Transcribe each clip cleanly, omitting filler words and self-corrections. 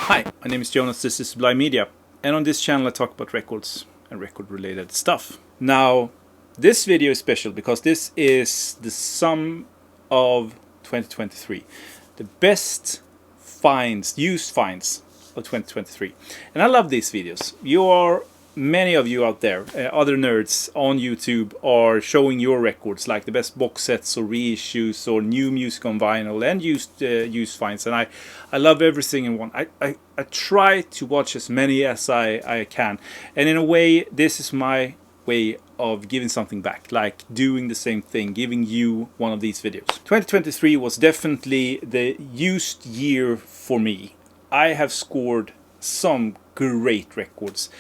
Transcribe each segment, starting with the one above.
Hi, my name is Jonas, this is Sublime Media, and on this channel I talk about records and record related stuff. Now, this video is special because this is the sum of 2023. The best finds, used finds of 2023. And I love these videos. Many of you out there, other nerds on YouTube, are showing your records, like the best box sets or reissues or new music on vinyl and used finds. And I love everything in one. I try to watch as many as I can. And in a way, this is my way of giving something back, like doing the same thing, giving you one of these videos. 2023 was definitely the used year for me. I have scored some great records.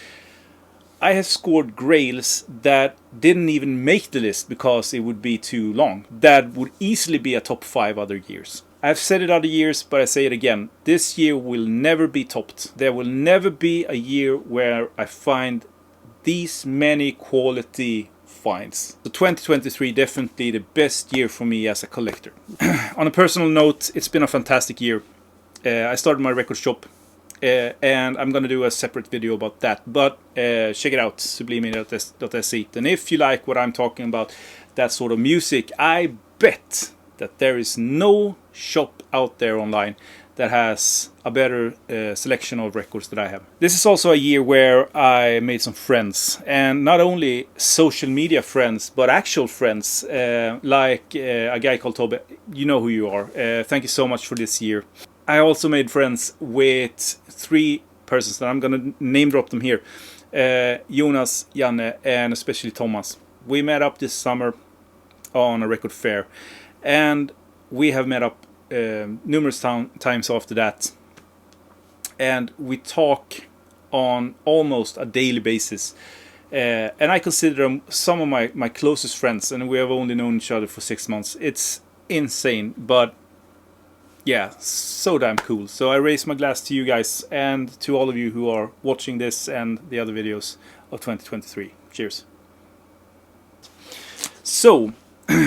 I have scored Grails that didn't even make the list because it would be too long. That would easily be a top 5 other years. I've said it other years, but I say it again. This year will never be topped. There will never be a year where I find these many quality finds. So 2023 definitely the best year for me as a collector. On a personal note, it's been a fantastic year. I started my record shop. And I'm gonna do a separate video about that, but check it out, sublimemedia.se. And if you like what I'm talking about, that sort of music, I bet that there is no shop out there online that has a better selection of records that I have. This is also a year where I made some friends, and not only social media friends, but actual friends, like a guy called Tobe. You know who you are. Thank you so much for this year. I also made friends with 3 persons, and I'm gonna name drop them here. Jonas, Janne, and especially Thomas. We met up this summer on a record fair, and we have met up numerous times after that. And we talk on almost a daily basis. And I consider them some of my closest friends, and we have only known each other for 6 months. It's insane, but yeah, so damn cool. So I raise my glass to you guys and to all of you who are watching this and the other videos of 2023. Cheers. So,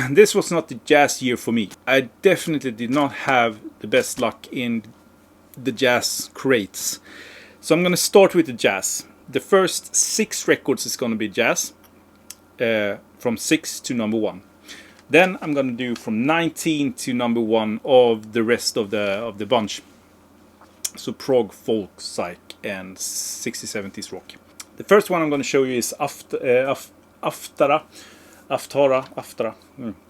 this was not the jazz year for me. I definitely did not have the best luck in the jazz crates. So I'm gonna start with the jazz. The first 6 records is gonna be jazz, from 6 to number 1. Then I'm gonna do from 19 to number 1 of the rest of the bunch. So prog, folk, psych, and 60s, 70s rock. The first one I'm gonna show you is Aftara.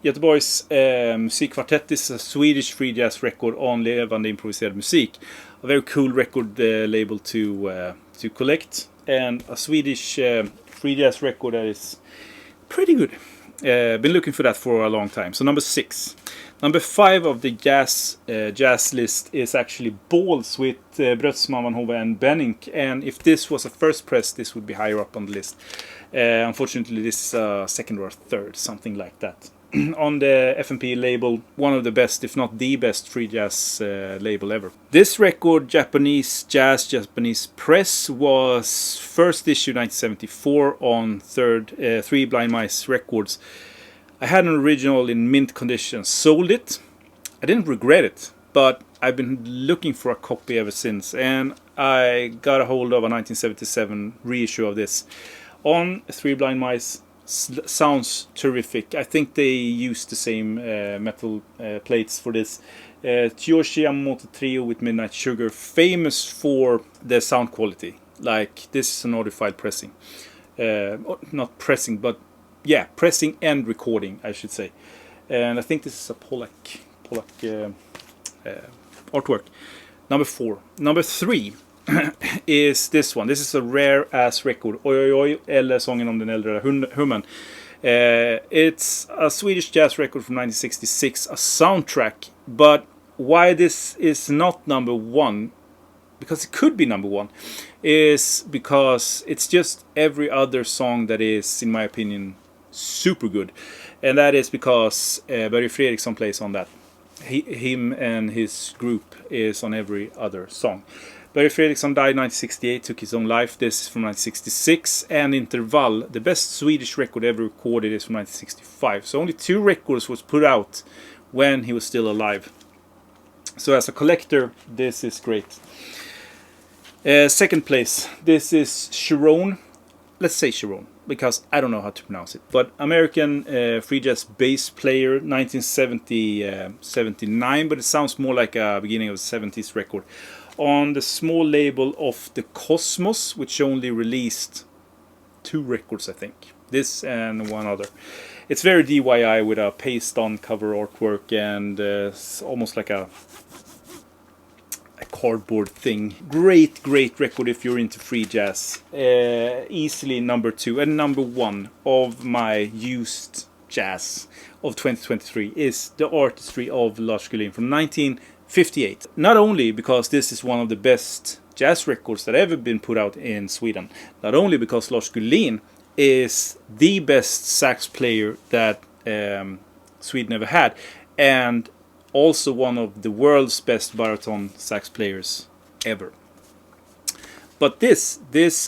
Göteborgs musikvartett is a Swedish free jazz record on levande improviserad musik. A very cool record label to collect, and a Swedish free jazz record that is pretty good. Been looking for that for a long time. So number 6. Number 5 of the jazz list is actually Balls with Brötsman, Van Hove and Benink. And if this was a first press, this would be higher up on the list. Unfortunately, this is second or third, something like that. On the FMP label, one of the best, if not the best, free jazz label ever. This record, Japanese press, was first issued 1974 on 3 Blind Mice Records. I had an original in mint condition, sold it. I didn't regret it, but I've been looking for a copy ever since, and I got a hold of a 1977 reissue of this on 3 Blind Mice. Sounds terrific. I think they used the same metal plates for this. Tsuyoshi Yamamoto Trio with Midnight Sugar, famous for their sound quality. Like, this is an audified pressing. Not pressing, but yeah, pressing and recording, I should say. And I think this is a Polak artwork. Number 4. Number 3 is this one. This is a rare ass record. Oj oj oj, eller Sången om den äldre hummen. It's a Swedish jazz record from 1966, a soundtrack. But why this is not number 1, because it could be number 1, is because it's just every other song that is, in my opinion, super good. And that is because Börje Fredriksson plays on that. Him and his group is on every other song. Börje Fredriksson died in 1968, took his own life. This is from 1966. And Intervall, the best Swedish record ever recorded, is from 1965. So only 2 records was put out when he was still alive. So as a collector, this is great. Second place, this is Sharon. Let's say Sharon, because I don't know how to pronounce it. But American free jazz bass player, 1979, but it sounds more like a beginning of the 70s record. On the small label of the Cosmos, which only released 2 records, I think. This and one other. It's very DIY with a paste-on cover artwork and it's almost like a cardboard thing. Great record if you're into free jazz. Easily number 2 and number 1 of my used jazz of 2023 is the artistry of Lars Gullin from 1958. Not only because this is one of the best jazz records that ever been put out in Sweden, not only because Lars Gullin is the best sax player that Sweden ever had, and also one of the world's best baritone sax players ever. But this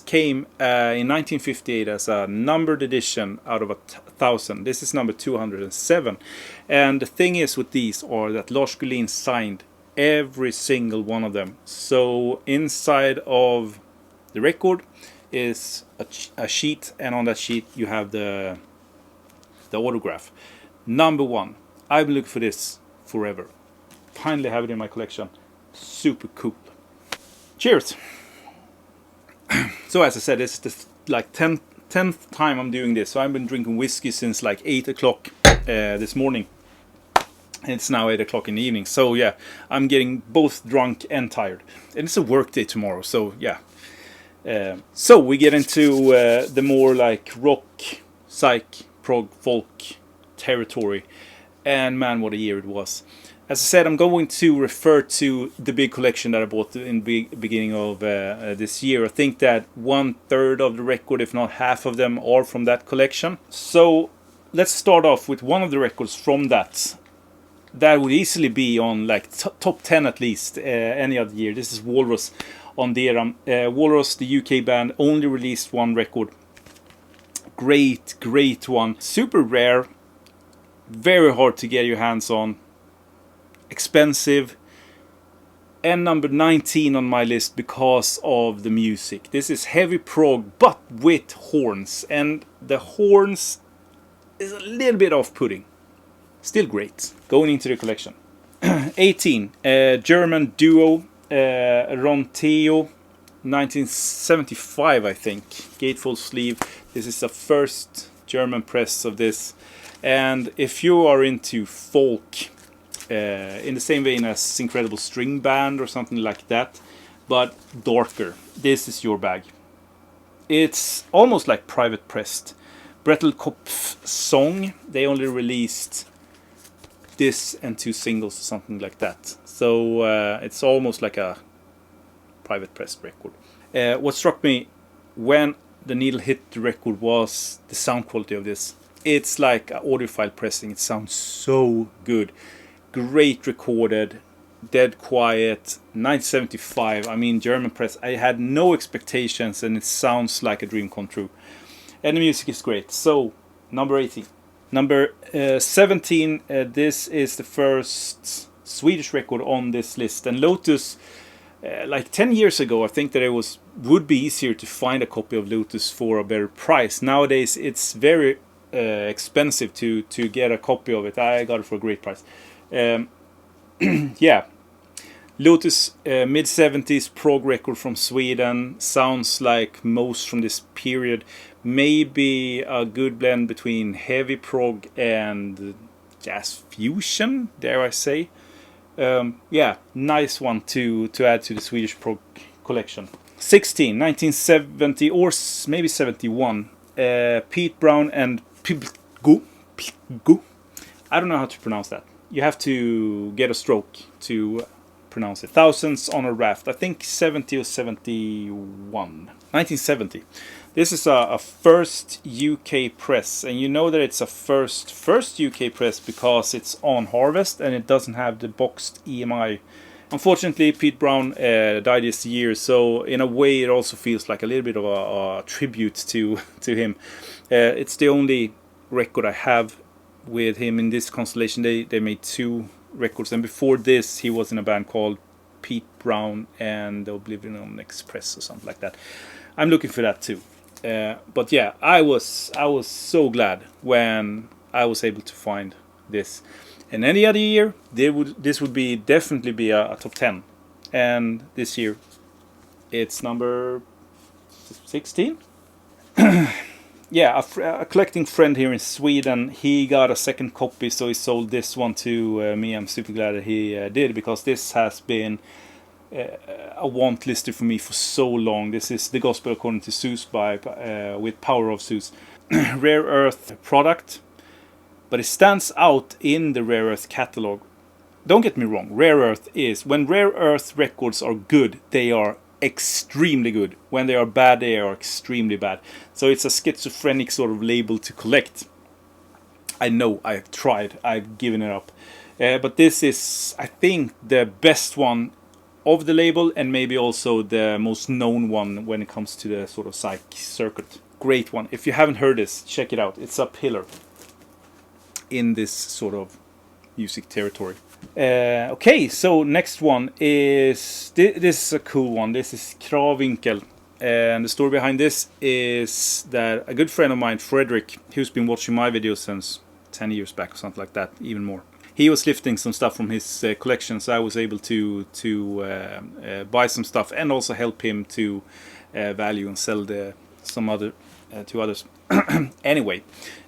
came in 1958 as a numbered edition out of 1,000. This is number 207. And the thing is with these are that Lars Gullin signed every single one of them. So inside of the record is a sheet, and on that sheet you have the autograph. Number 1. I've been looking for this forever. Finally have it in my collection. Super cool. Cheers. So as I said, this is the like 10th time I'm doing this. So I've been drinking whiskey since like 8 o'clock this morning. And it's now 8 o'clock in the evening. So yeah, I'm getting both drunk and tired. And it's a work day tomorrow. So yeah. So we get into the more like rock, psych, prog, folk territory. And man, what a year it was. As I said, I'm going to refer to the big collection that I bought in the beginning of this year. I think that 1/3 of the record, if not half of them, are from that collection. So let's start off with one of the records from that. That would easily be on like top 10 at least any other year. This is Walrus on Deca. Walrus, the UK band, only released one record. Great one. Super rare. Very hard to get your hands on. Expensive. And number 19 on my list because of the music. This is heavy prog but with horns. And the horns is a little bit off-putting. Still great. Going into the collection. 18. German duo. Ronteo. 1975 I think. Gatefold sleeve. This is the first German press of this. And if you are into folk, in the same vein as Incredible String Band or something like that, but darker, this is your bag. It's almost like private pressed. Brettelkopf Song, they only released this and 2 singles or something like that. So it's almost like a private pressed record. What struck me when the needle hit the record was the sound quality of this. It's like audiophile pressing. It sounds so good. Great recorded. Dead quiet. 1975. I mean, German press. I had no expectations and it sounds like a dream come true. And the music is great. So, number 18. Number 17. This is the first Swedish record on this list. And Lotus, like 10 years ago, I think that it would be easier to find a copy of Lotus for a better price. Nowadays, it's very expensive to get a copy of it. I got it for a great price. Yeah, Lotus mid-70s prog record from Sweden. Sounds like most from this period. Maybe a good blend between heavy prog and jazz fusion, dare I say. Yeah, nice one to add to the Swedish prog collection. 16, 1970 or maybe 71. Pete Brown and Go. I don't know how to pronounce that. You have to get a stroke to pronounce it. Thousands on a Raft. I think 70 or 71. 1970. This is a first UK press, and you know that it's a first UK press because it's on Harvest and it doesn't have the boxed EMI. Unfortunately, Pete Brown died this year, so in a way it also feels like a little bit of a tribute to him. It's the only record I have with him in this constellation. They made 2 records, and before this he was in a band called Pete Brown and the Oblivion Express or something like that. I'm looking for that too. But yeah, I was so glad when I was able to find this. And any other year, this would definitely be a top 10. And this year, it's number 16. Yeah, a collecting friend here in Sweden, he got a second copy, so he sold this one to me. I'm super glad that he did, because this has been a want lister for me for so long. This is The Gospel According to Zeus with Power of Zeus. Rare Earth product, but it stands out in the Rare Earth catalog. Don't get me wrong, Rare Earth is, when Rare Earth records are good, they are extremely good. When they are bad, they are extremely bad. So it's a schizophrenic sort of label to collect. I know, I've tried, I've given it up. But this is, I think, the best one of the label, and maybe also the most known one when it comes to the sort of psych circuit. Great one. If you haven't heard this, check it out. It's a pillar in this sort of music territory. Okay, so next one is this is a cool one. This is Kravwinkel, and the story behind this is that a good friend of mine, Frederick, who's been watching my videos since 10 years back or something like that, even more. He was lifting some stuff from his collection, so I was able to buy some stuff and also help him to value and sell some other to others. Anyway,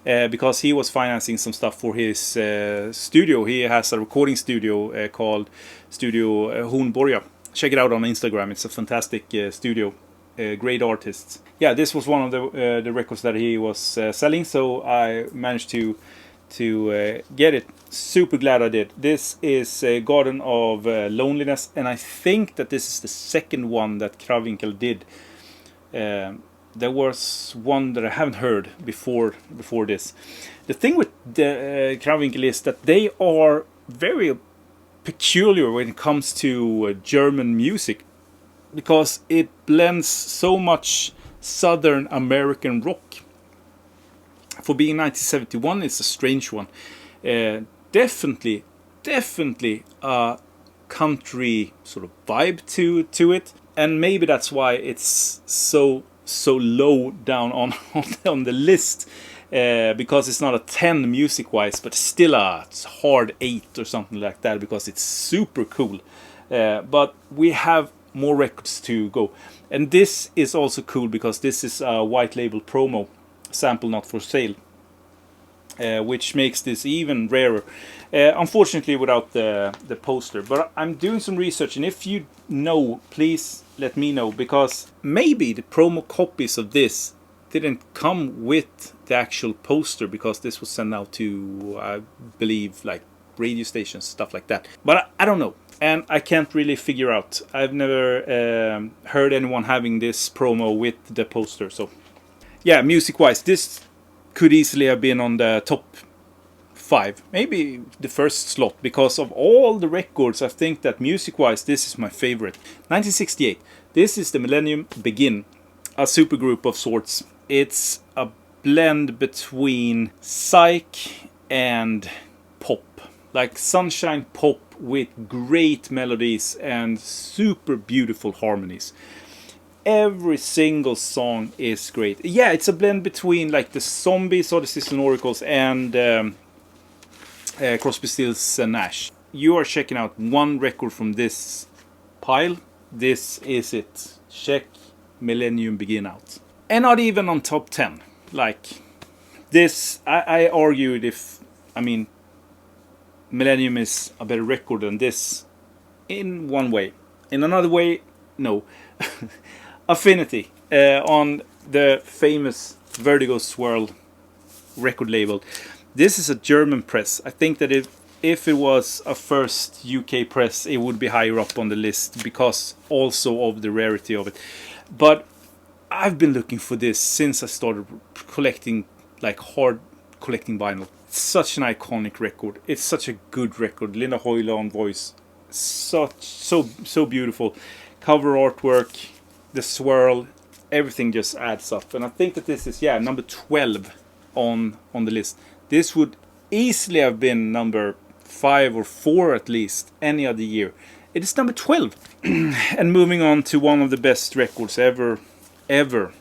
because he was financing some stuff for his studio. He has a recording studio called Studio Hornborga. Check it out on Instagram. It's a fantastic studio. Great artists. Yeah, this was one of the records that he was selling, so I managed to get it. Super glad I did. This is Garden of Loneliness, and I think that this is the second one that Kravwinkel did. There was one that I haven't heard before this. The thing with the Kravwinkel is that they are very peculiar when it comes to German music, because it blends so much Southern American rock. For being 1971, it's a strange one. Definitely a country sort of vibe to it, and maybe that's why it's so low down on the list, because it's not a 10 music wise, but still a hard 8 or something like that, because it's super cool. But we have more records to go, and this is also cool because this is a white label promo, sample not for sale, which makes this even rarer. Unfortunately without the poster, but I'm doing some research, and if you know, please let me know, because maybe the promo copies of this didn't come with the actual poster, because this was sent out to, I believe, like radio stations, stuff like that. But I don't know, and I can't really figure out. I've never heard anyone having this promo with the poster. So yeah, music wise, this could easily have been on the top 5, maybe the first slot, because of all the records. I think that music wise, this is my favorite. 1968, this is the Millennium Begin, a supergroup of sorts. It's a blend between psych and pop, like sunshine pop with great melodies and super beautiful harmonies. Every single song is great. Yeah, it's a blend between like the Zombies, Odysseys and Oracles, and Crosby, Stills and Nash. You are checking out one record from this pile. This is it. Check Millennium Begin out. And not even on top 10. Like this, I argued Millennium is a better record than this in one way. In another way, no. Affinity on the famous Vertigo Swirl record label. This is a German press. I think that if it was a first UK press, it would be higher up on the list, because also of the rarity of it. But I've been looking for this since I started collecting, like hard collecting vinyl. It's such an iconic record. It's such a good record. Linda Hoyle on voice. So beautiful. Cover artwork, the swirl, everything just adds up. And I think that this is, number 12 on the list. This would easily have been number 5 or 4 at least any other year. It is number 12. And moving on to one of the best records ever. The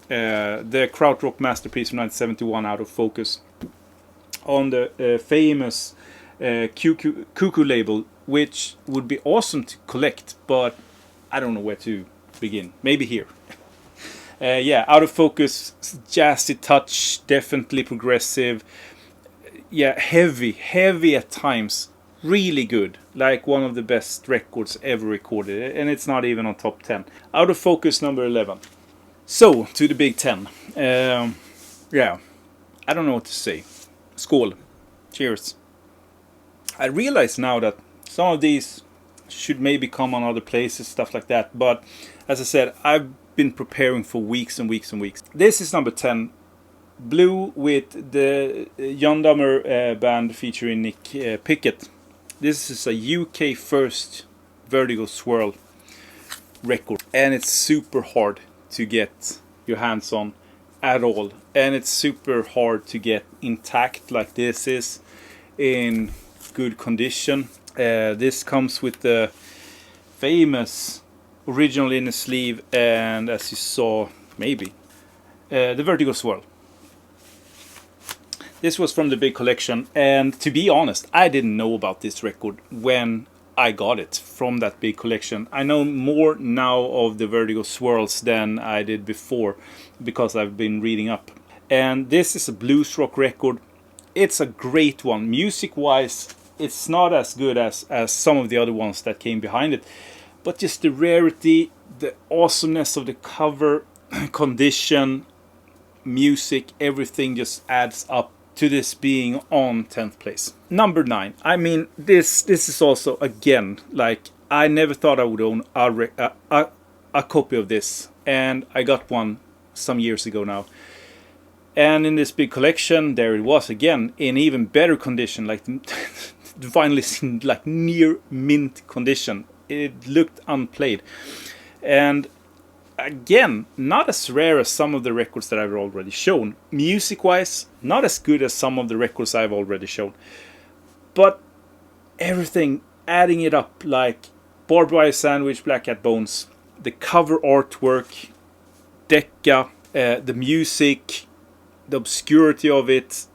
krautrock masterpiece from 1971, Out of Focus, on the famous Cuckoo label, which would be awesome to collect, but I don't know where to begin. Maybe here. Yeah, Out of Focus, jazzy touch, definitely progressive. Yeah, heavy at times. Really good. Like one of the best records ever recorded. And it's not even on top 10. Out of Focus, number 11. So, to the Big 10. Yeah, I don't know what to say. Skål. Cheers. I realize now that some of these should maybe come on other places, stuff like that. But, as I said, I've been preparing for weeks and weeks and weeks. This is number 10. Blue with the John Dummer band featuring Nick Pickett. This is a UK first Vertigo Swirl record, and it's super hard to get your hands on at all, and it's super hard to get intact like this is, in good condition. This comes with the famous original inner sleeve, and as you saw, maybe the Vertigo Swirl. This was from the big collection, and to be honest, I didn't know about this record when I got it from that big collection. I know more now of the Vertigo Swirls than I did before, because I've been reading up. And this is a blues rock record. It's a great one. Music-wise, it's not as good as some of the other ones that came behind it. But just the rarity, the awesomeness of the cover, condition, music, everything just adds up to this being on 10th place. Number 9. I mean, this is also, again, like, I never thought I would own a copy of this. And I got one some years ago now. And in this big collection, there it was again, in even better condition. Like, finally seen, like, near mint condition. It looked unplayed. And again, not as rare as some of the records that I've already shown. Music-wise, not as good as some of the records I've already shown. But everything, adding it up, like Barbed Wire Sandwich, Black Cat Bones, the cover artwork, Deca, the music, the obscurity of it.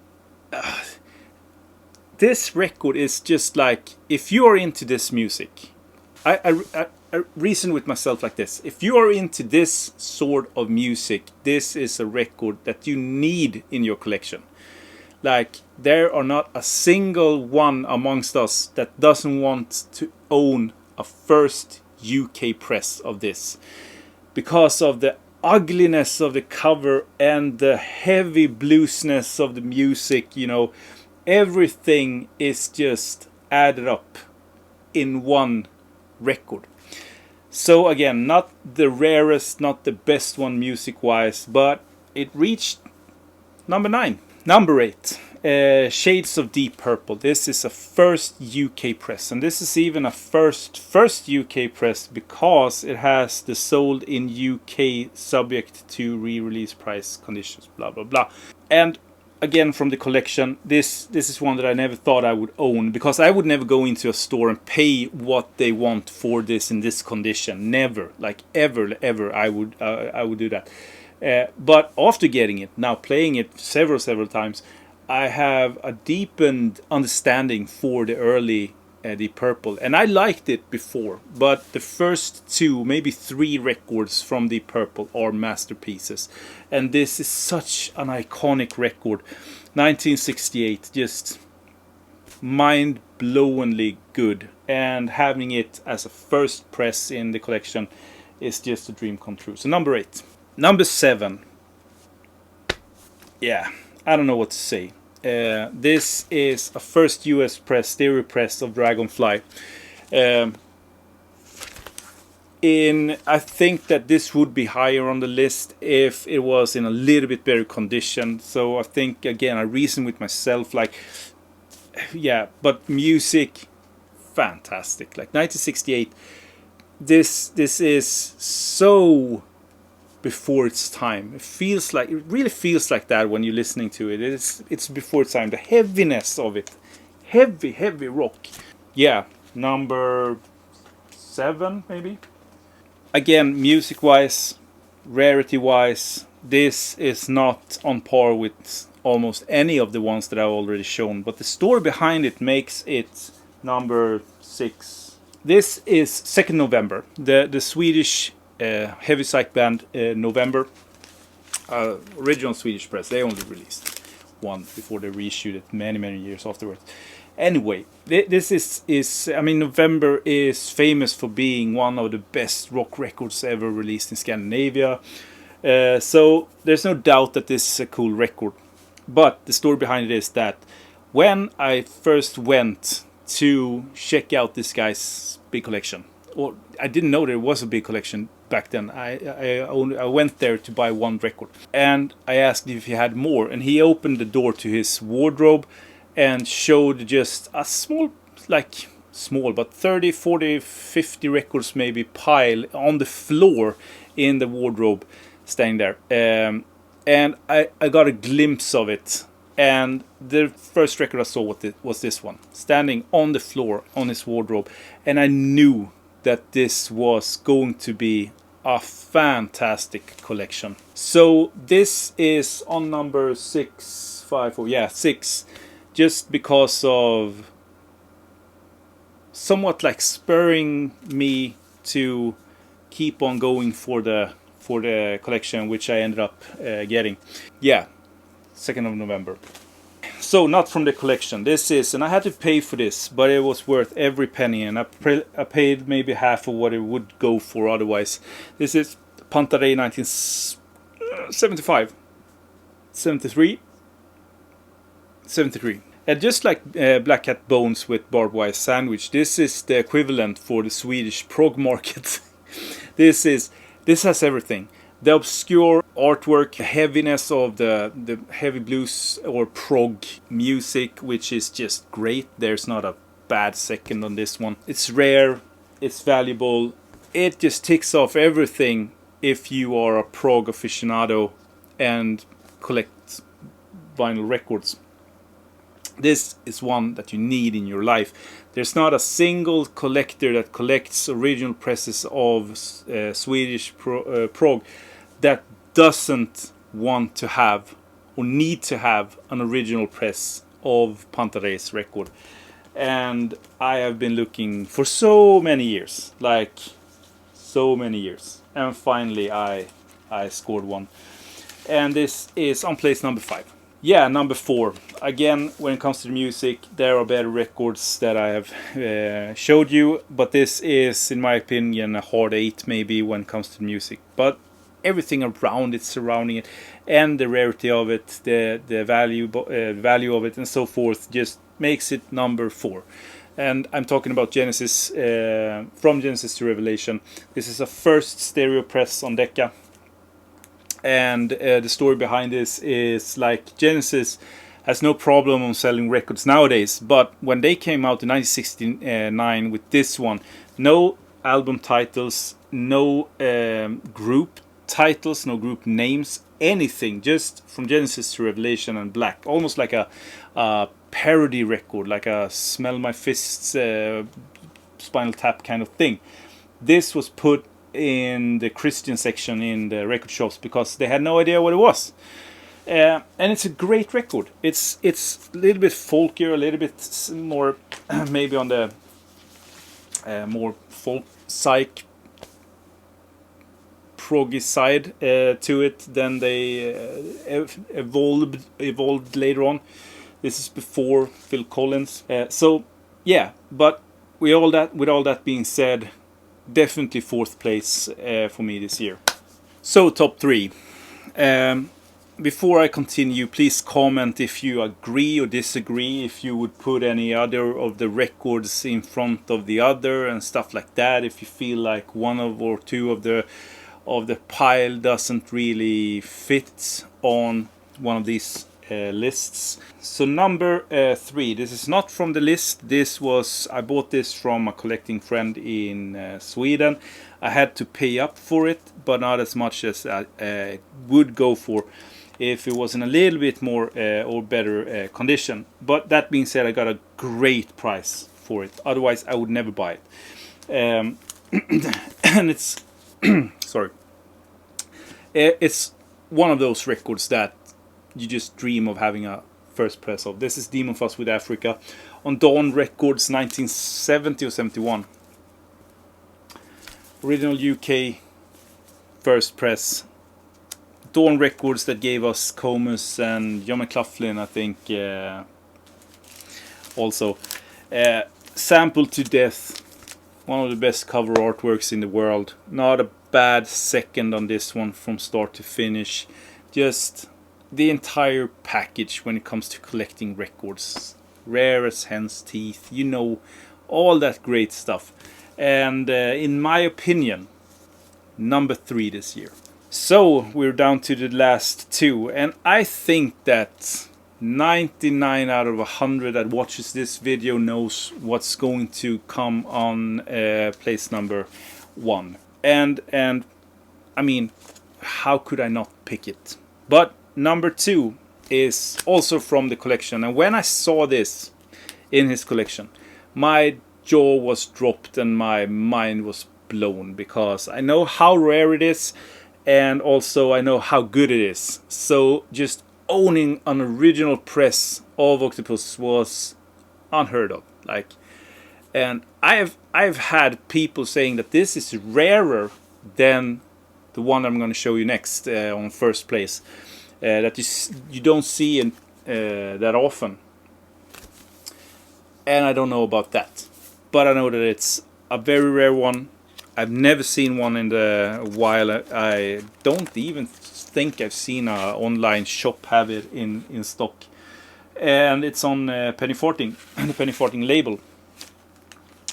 This record is just like, if you are into this music, I reason with myself like this. If you are into this sort of music, this is a record that you need in your collection. Like, there are not a single one amongst us that doesn't want to own a first UK press of this, because of the ugliness of the cover and the heavy bluesness of the music. You know, everything is just added up in one record. So again, not the rarest, not the best one music-wise, but it reached number 9. Number 8, Shades of Deep Purple. This is a first UK press, and this is even a first UK press because it has the sold in UK subject to re-release price conditions, blah blah blah. And again, from the collection, this is one that I never thought I would own, because I would never go into a store and pay what they want for this in this condition. Never, like ever I would do that. But after getting it, now playing it several times, I have a deepened understanding for the early Deep Purple, and I liked it before, but the first 2, maybe 3 records from Deep Purple are masterpieces, and this is such an iconic record. 1968, just mind-blowingly good, and having it as a first press in the collection is just a dream come true. So number 8. Number 7. Yeah, I don't know what to say. This is a first US press, stereo press of Dragonfly. I think that this would be higher on the list if it was in a little bit better condition. So I think, again, I reason with myself, like, yeah, but music, fantastic. Like 1968, this is so before its time. It really feels like that when you're listening to it. It's before its time. The heaviness of it, heavy rock. Yeah, number 7 maybe. Again, music wise, rarity wise, this is not on par with almost any of the ones that I've already shown, but the story behind it makes it number 6. This is 2nd November, the Swedish heavy psych band November, original Swedish press. They only released one before they reissued it many years afterwards. Anyway, this is I mean, November is famous for being one of the best rock records ever released in Scandinavia. So there's no doubt that this is a cool record. But the story behind it is that when I first went to check out this guy's big collection, or I didn't know there was a big collection back then. I went there to buy one record, and I asked if he had more, and he opened the door to his wardrobe and showed just a small, but 30, 40, 50 records maybe pile on the floor in the wardrobe, staying there. And I got a glimpse of it. And the first record I saw was this one, standing on the floor on his wardrobe. And I knew that this was going to be a fantastic collection. So this is on number 654. Yeah, 6. Just because of somewhat like spurring me to keep on going for the collection, which I ended up getting. Yeah, 2nd of November. So not from the collection. This is, and I had to pay for this, but it was worth every penny, and I paid maybe half of what it would go for otherwise. This is Pantarei 1975, 73. And just like Black Cat Bones with Barbed Wire Sandwich, this is the equivalent for the Swedish prog market. This has everything. The obscure artwork, the heaviness of the heavy blues or prog music, which is just great. There's not a bad second on this one. It's rare, it's valuable. It just ticks off everything if you are a prog aficionado and collect vinyl records. This is one that you need in your life. There's not a single collector that collects original presses of Swedish prog that doesn't want to have or need to have an original press of Pantarei's record. And I have been looking for so many years, and finally I scored one. And this is on place number 5. Yeah, number 4. Again, when it comes to the music, there are better records that I have showed you, but this is, in my opinion, a hard 8 maybe when it comes to the music. But everything around it, surrounding it, and the rarity of it, the value of it, and so forth, just makes it number 4. And I'm talking about Genesis, from Genesis to Revelation. This is a first stereo press on Deca. And the story behind this is like Genesis has no problem on selling records nowadays, but when they came out in 1969 with this one, no album titles, no group titles, no group names, anything, just from Genesis to Revelation and black, almost like a parody record, like a Smell My Fists, Spinal Tap kind of thing. This was put in the Christian section in the record shops because they had no idea what it was. And it's a great record. It's a little bit folkier, a little bit more maybe on the more folk psych proggy side to it than they evolved later on. This is before Phil Collins. So yeah, but with all that being said, definitely 4th place for me this year. So top 3. Before I continue, please comment if you agree or disagree, if you would put any other of the records in front of the other and stuff like that, if you feel like one or two of the pile doesn't really fit on one of these lists. So number 3, this is not from the list. I bought this from a collecting friend in Sweden. I had to pay up for it, but not as much as I would go for if it was in a little bit more or better condition. But that being said, I got a great price for it. Otherwise, I would never buy it. And it's sorry, it's one of those records that you just dream of having a first press of. This is Demon Fuzz with Africa on Dawn Records, 1970 or 71. Original UK first press. Dawn Records that gave us Kirmuss and John McLaughlin, I think, also. Sampled to death. One of the best cover artworks in the world. Not a bad second on this one from start to finish. Just the entire package when it comes to collecting records. Rare as hen's teeth, you know, all that great stuff. And in my opinion, number 3 this year. So we're down to the last 2, and I think that 99 out of 100 that watches this video knows what's going to come on place number 1. And I mean, how could I not pick it? But number 2 is also from the collection, and when I saw this in his collection, my jaw was dropped and my mind was blown, because I know how rare it is, and also I know how good it is. So just owning an original press of Octopus was unheard of. Like, and I've had people saying that this is rarer than the one I'm going to show you next on first place, that you don't see in, that often. And I don't know about that, but I know that it's a very rare one. I've never seen one in the wild. I don't even think I've seen an online shop have it in stock. And it's on Penny Farthing, the Penny Farthing label.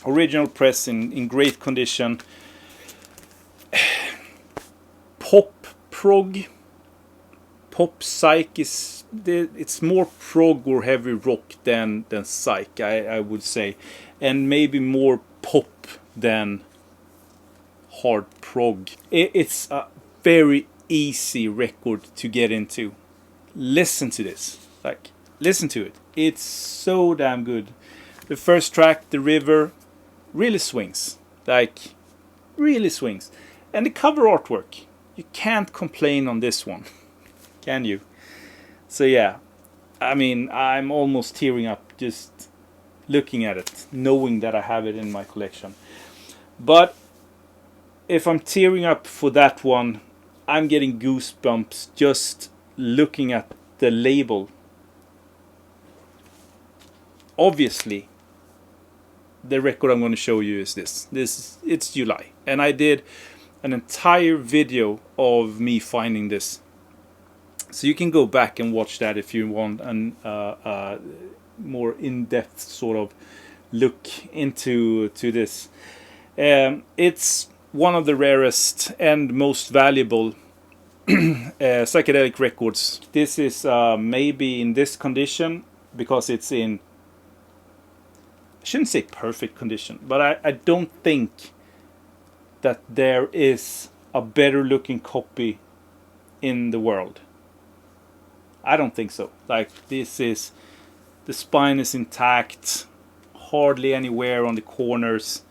Original press in great condition. Pop prog. Pop psych is it's more prog or heavy rock than psych, I would say, and maybe more pop than hard prog. It's a very easy record to get into. Listen to this, like, listen to it. It's so damn good. The first track, The River, really swings, like really swings, and the cover artwork, you can't complain on this one. Can you? So yeah, I mean, I'm almost tearing up just looking at it, knowing that I have it in my collection. But if I'm tearing up for that one, I'm getting goosebumps just looking at the label. Obviously, the record I'm going to show you is this. It's July, and I did an entire video of me finding this. So you can go back and watch that if you want an more in-depth sort of look into this. It's one of the rarest and most valuable psychedelic records. This is maybe in this condition because it's in, I shouldn't say perfect condition, but I don't think that there is a better looking copy in the world. I don't think so. Like, this is, the spine is intact, hardly any wear on the corners,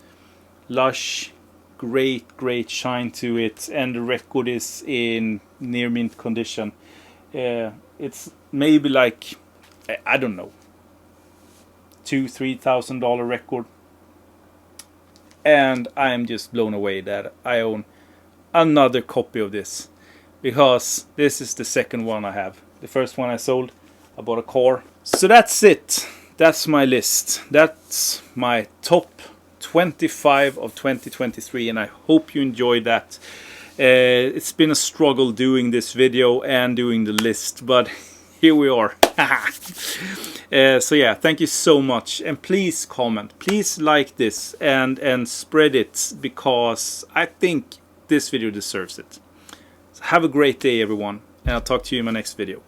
lush, great shine to it, and the record is in near mint condition. It's maybe like, I don't know, $2,000-3,000 record, and I am just blown away that I own another copy of this, because this is the second one I have. The first one I sold, I bought a car. So that's it. That's my list. That's my top 25 of 2023, and I hope you enjoyed that. It's been a struggle doing this video and doing the list, but here we are. So yeah, thank you so much, and please comment, please like this and spread it, because I think this video deserves it. So have a great day, everyone, and I'll talk to you in my next video.